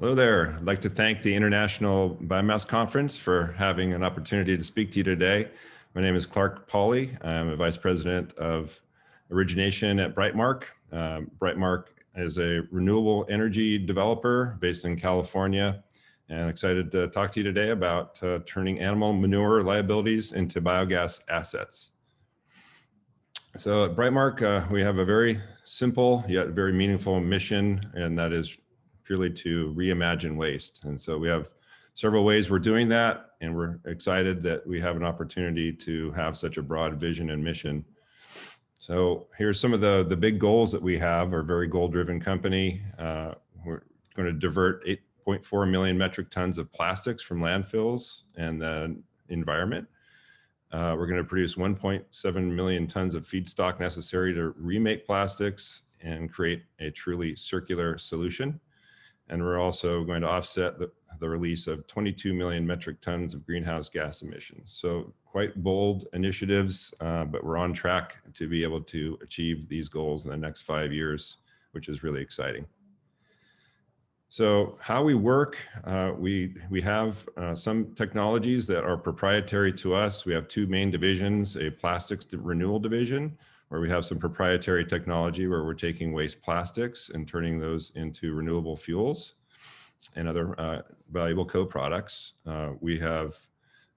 Hello there. I'd like to thank the International Biomass Conference for having an opportunity to speak to you today. My name is Clarke Pauley. I'm a Vice President of Origination at Brightmark. Brightmark is a renewable energy developer based in California, and excited to talk to you today about turning animal manure liabilities into biogas assets. So at Brightmark, we have a very simple yet very meaningful mission, and that is purely to reimagine waste. And so we have several ways we're doing that, and we're excited that we have an opportunity to have such a broad vision and mission. So here's some of the big goals that we have. We're a very goal-driven company. We're going to divert 8.4 million metric tons of plastics from landfills and the environment. We're going to produce 1.7 million tons of feedstock necessary to remake plastics and create a truly circular solution. And we're also going to offset the release of 22 million metric tons of greenhouse gas emissions. So quite bold initiatives, but we're on track to be able to achieve these goals in the next 5 years, which is really exciting. So how we work, we have some technologies that are proprietary to us. We have two main divisions, a plastics renewal division, where we have some proprietary technology where we're taking waste plastics and turning those into renewable fuels and other valuable co-products. We have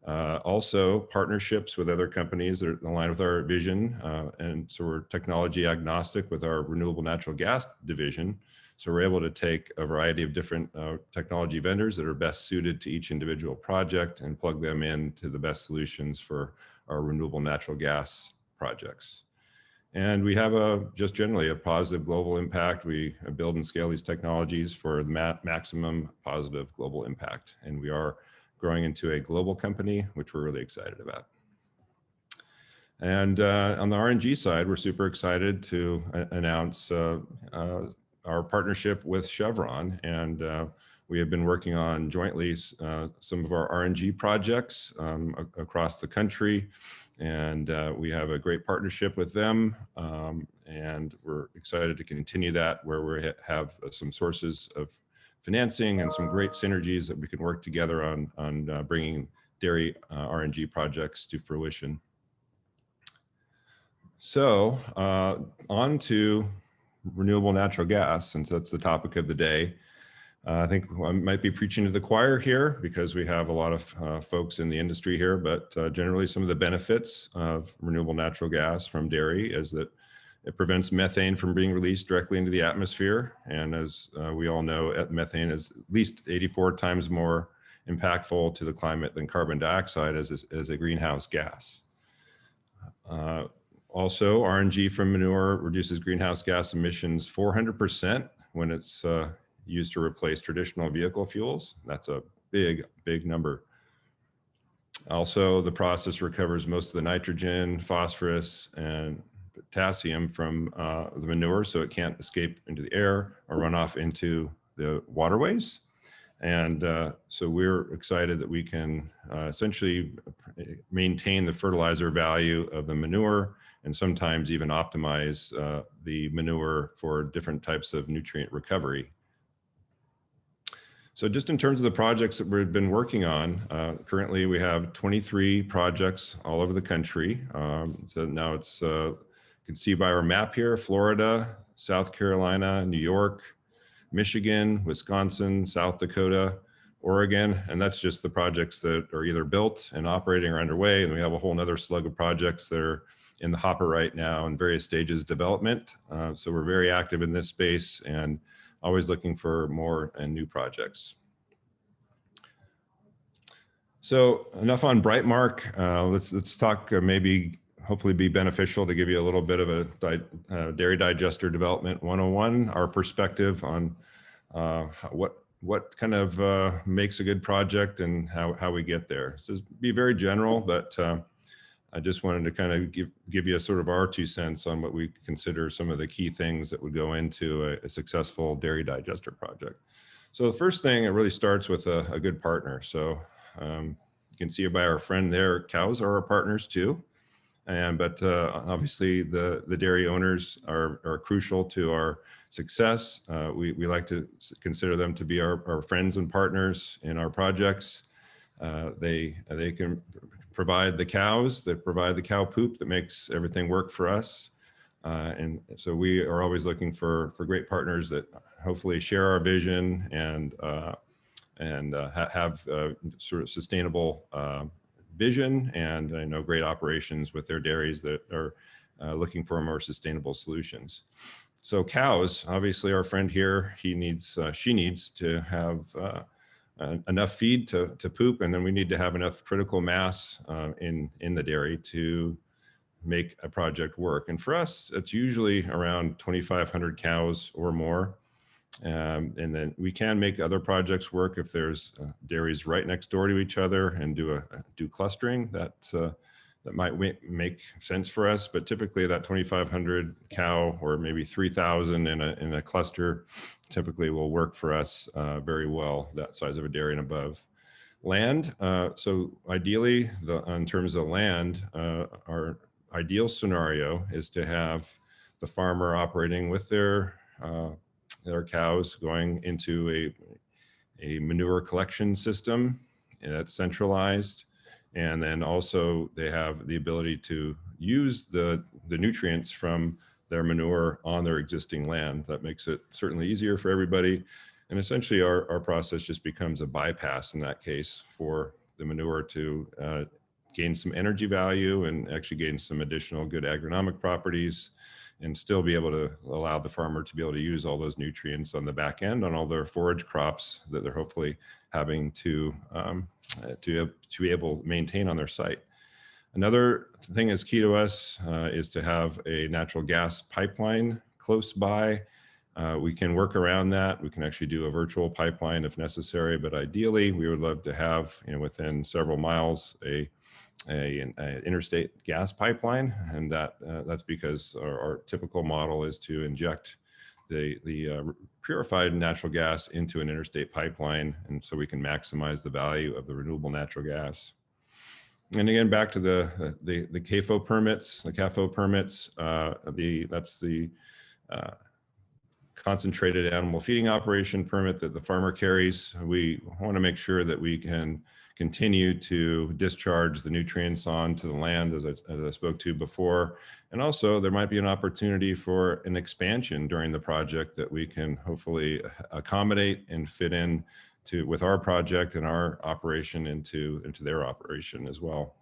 also partnerships with other companies that align with our vision. And so we're technology agnostic with our renewable natural gas division. So we're able to take a variety of different technology vendors that are best suited to each individual project and plug them into the best solutions for our renewable natural gas projects. And we have just generally a positive global impact. We build and scale these technologies for the maximum positive global impact. And we are growing into a global company, which we're really excited about. And on the RNG side, we're super excited to announce our partnership with Chevron. And we have been working on jointly some of our RNG projects across the country. And we have a great partnership with them, and we're excited to continue that, where we have some sources of financing and some great synergies that we can work together on bringing dairy RNG projects to fruition. So on to renewable natural gas, since that's the topic of the day. I think I might be preaching to the choir here because we have a lot of folks in the industry here, but generally some of the benefits of renewable natural gas from dairy is that it prevents methane from being released directly into the atmosphere. And as we all know, methane is at least 84 times more impactful to the climate than carbon dioxide as a greenhouse gas. Also, RNG from manure reduces greenhouse gas emissions 400% when it's used to replace traditional vehicle fuels. That's a big, big number. Also, the process recovers most of the nitrogen, phosphorus, and potassium from the manure, so it can't escape into the air or run off into the waterways. And so we're excited that we can essentially maintain the fertilizer value of the manure and sometimes even optimize the manure for different types of nutrient recovery. So just in terms of the projects that we've been working on, currently we have 23 projects all over the country. So now it's, you can see by our map here, Florida, South Carolina, New York, Michigan, Wisconsin, South Dakota, Oregon, and that's just the projects that are either built and operating or underway. And we have a whole nother slug of projects that are in the hopper right now in various stages of development. So we're very active in this space and always looking for more and new projects. So enough on Brightmark. Let's talk maybe hopefully be beneficial to give you a little bit of a dairy digester development 101, our perspective on what kind of makes a good project and how we get there. So be very general, but I just wanted to kind of give you a sort of our 2 cents on what we consider some of the key things that would go into a successful dairy digester project. So the first thing, it really starts with a good partner. So you can see by our friend there, cows are our partners too. But obviously the dairy owners are crucial to our success. We like to consider them to be our friends and partners in our projects. They can provide the cows, they provide the cow poop that makes everything work for us. And so we are always looking for great partners that hopefully share our vision and have sort of sustainable vision and great operations with their dairies that are looking for more sustainable solutions. So cows, obviously our friend here, she needs to have enough feed to poop, and then we need to have enough critical mass in the dairy to make a project work. And for us, it's usually around 2,500 cows or more. And then we can make other projects work if there's dairies right next door to each other and do clustering. That might make sense for us, but typically that 2,500 cow or maybe 3,000 in a cluster typically will work for us very well, that size of a dairy and above. Land, so ideally, in terms of land, our ideal scenario is to have the farmer operating with their cows going into a manure collection system that's centralized. And then also they have the ability to use the nutrients from their manure on their existing land. That makes it certainly easier for everybody. And essentially our process just becomes a bypass in that case for the manure to gain some energy value and actually gain some additional good agronomic properties and still be able to allow the farmer to be able to use all those nutrients on the back end on all their forage crops that they're hopefully having to be able to maintain on their site. Another thing that's key to us is to have a natural gas pipeline close by. We can work around that. We can actually do a virtual pipeline if necessary, but ideally we would love to have within several miles an interstate gas pipeline, and that's because our typical model is to inject the purified natural gas into an interstate pipeline, and so we can maximize the value of the renewable natural gas. And again, back to the CAFO permits, that's the concentrated animal feeding operation permit that the farmer carries. We want to make sure that we can continue to discharge the nutrients onto the land, as I spoke to before. And also there might be an opportunity for an expansion during the project that we can hopefully accommodate and fit in with our project and our operation into their operation as well.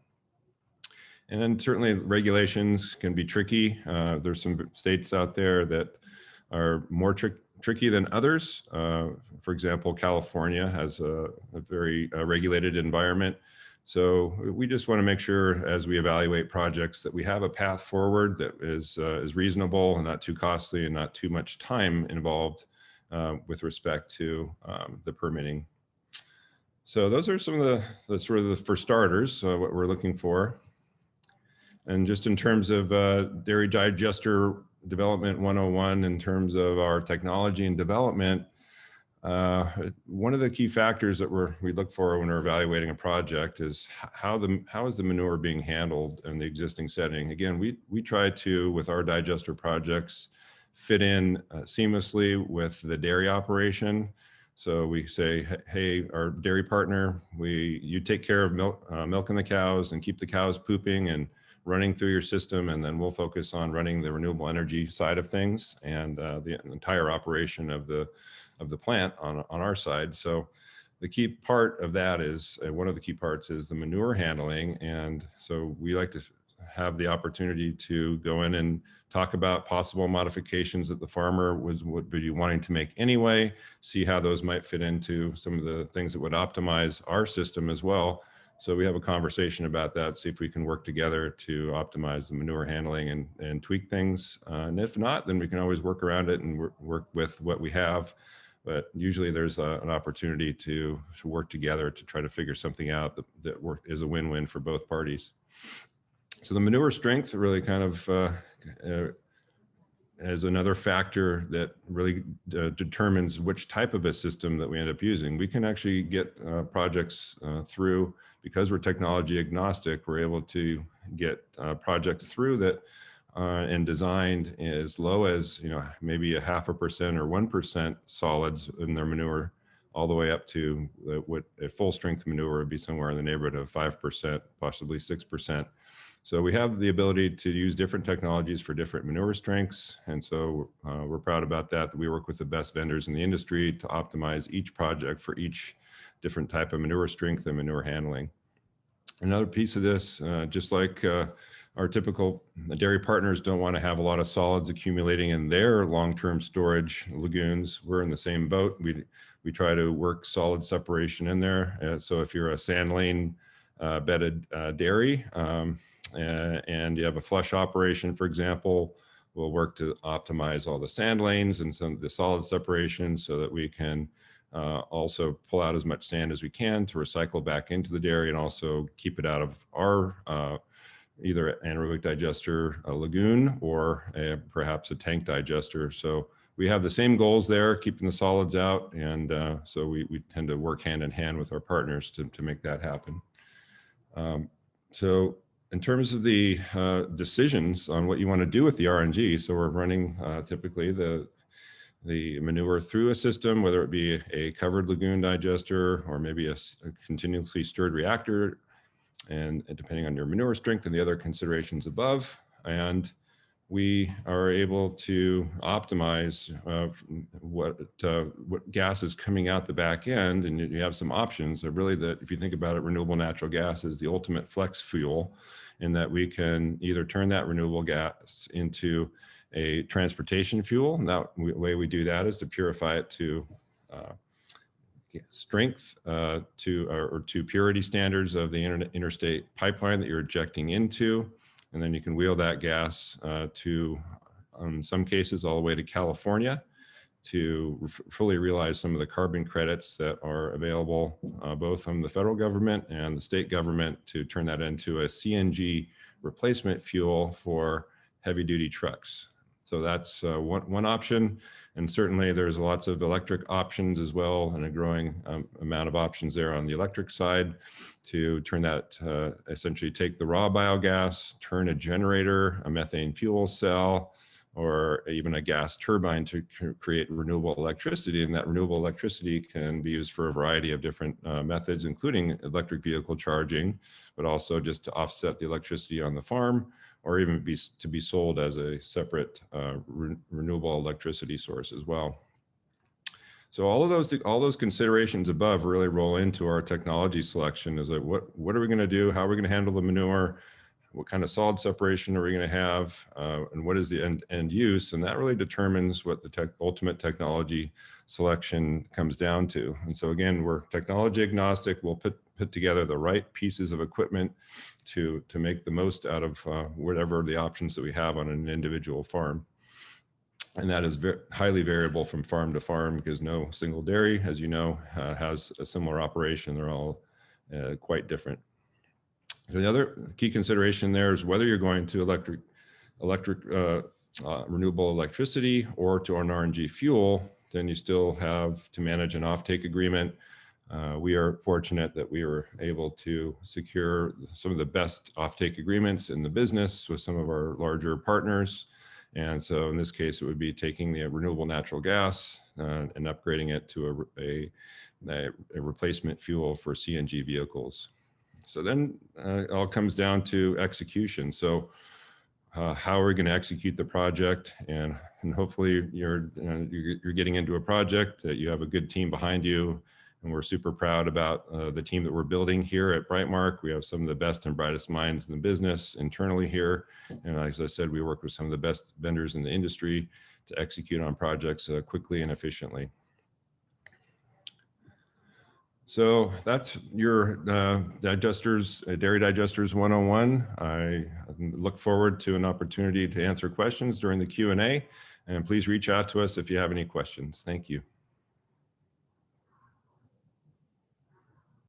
And then certainly regulations can be tricky. There's some states out there that are more tricky than others. For example, California has a very regulated environment. So we just want to make sure as we evaluate projects that we have a path forward that is reasonable and not too costly and not too much time involved with respect to the permitting. So those are some of the sort of for starters, what we're looking for. And just in terms of dairy digester development 101, in terms of our technology and development, one of the key factors that we look for when we're evaluating a project is how is the manure being handled in the existing setting. Again, we try to, with our digester projects, fit in seamlessly with the dairy operation. So we say, hey, our dairy partner, you take care of milking the cows and keep the cows pooping and running through your system, and then we'll focus on running the renewable energy side of things and the entire operation of the plant on our side. So the key part of that is, one of the key parts is the manure handling. And so we like to have the opportunity to go in and talk about possible modifications that the farmer would be wanting to make anyway, see how those might fit into some of the things that would optimize our system as well. So we have a conversation about that, see if we can work together to optimize the manure handling and tweak things. And if not, then we can always work around it and work with what we have. But usually there's an opportunity to work together to try to figure something out that is a win-win for both parties. So the manure strength really kind of is another factor that really determines which type of a system that we end up using. We can actually get projects through because we're technology agnostic, we're able to get projects through that and designed as low as, maybe 0.5% or 1% solids in their manure, all the way up to what a full strength manure would be somewhere in the neighborhood of 5%, possibly 6%. So we have the ability to use different technologies for different manure strengths. And so we're proud about that we work with the best vendors in the industry to optimize each project for each different type of manure strength and manure handling. Another piece of this, just like our typical dairy partners don't want to have a lot of solids accumulating in their long-term storage lagoons. We're in the same boat. We try to work solid separation in there. So if you're a sand lane bedded dairy and you have a flush operation, for example, we'll work to optimize all the sand lanes and some of the solid separation so that we can also pull out as much sand as we can to recycle back into the dairy and also keep it out of our either anaerobic digester lagoon or perhaps a tank digester. So we have the same goals there, keeping the solids out. And so we tend to work hand in hand with our partners to make that happen. So in terms of the decisions on what you want to do with the RNG, so we're running typically the manure through a system, whether it be a covered lagoon digester or maybe a continuously stirred reactor, and depending on your manure strength and the other considerations above. And we are able to optimize what gas is coming out the back end, and you have some options. Really, that if you think about it, renewable natural gas is the ultimate flex fuel, in that we can either turn that renewable gas into a transportation fuel. And that way we do that is to purify it to strength or to purity standards of the interstate pipeline that you're injecting into. And then you can wheel that gas to, in some cases, all the way to California to fully realize some of the carbon credits that are available both from the federal government and the state government to turn that into a CNG replacement fuel for heavy duty trucks. So that's one option. And certainly there's lots of electric options as well, and a growing amount of options there on the electric side to turn that, essentially take the raw biogas, turn a generator, a methane fuel cell, or even a gas turbine to create renewable electricity. And that renewable electricity can be used for a variety of different methods, including electric vehicle charging, but also just to offset the electricity on the farm, or even to be sold as a separate renewable electricity source as well. So all those considerations above really roll into our technology selection. Is like, what are we going to do? How are we going to handle the manure? What kind of solid separation are we going to have? And what is the end use? And that really determines what the ultimate technology selection comes down to. And so again, we're technology agnostic. We'll put together the right pieces of equipment to make the most out of whatever the options that we have on an individual farm. And that is highly variable from farm to farm, because no single dairy, as you know, has a similar operation. They're all quite different. The other key consideration there is whether you're going to renewable electricity or to an RNG fuel, then you still have to manage an offtake agreement. We are fortunate that we were able to secure some of the best offtake agreements in the business with some of our larger partners. And so in this case, it would be taking the renewable natural gas and upgrading it to a replacement fuel for CNG vehicles. So then it all comes down to execution. So how are we going to execute the project? And hopefully you're getting into a project that you have a good team behind you. And we're super proud about the team that we're building here at Brightmark. We have some of the best and brightest minds in the business internally here. And as I said, we work with some of the best vendors in the industry to execute on projects quickly and efficiently. So that's your dairy digesters 101. I look forward to an opportunity to answer questions during the Q&A, and please reach out to us if you have any questions. Thank you.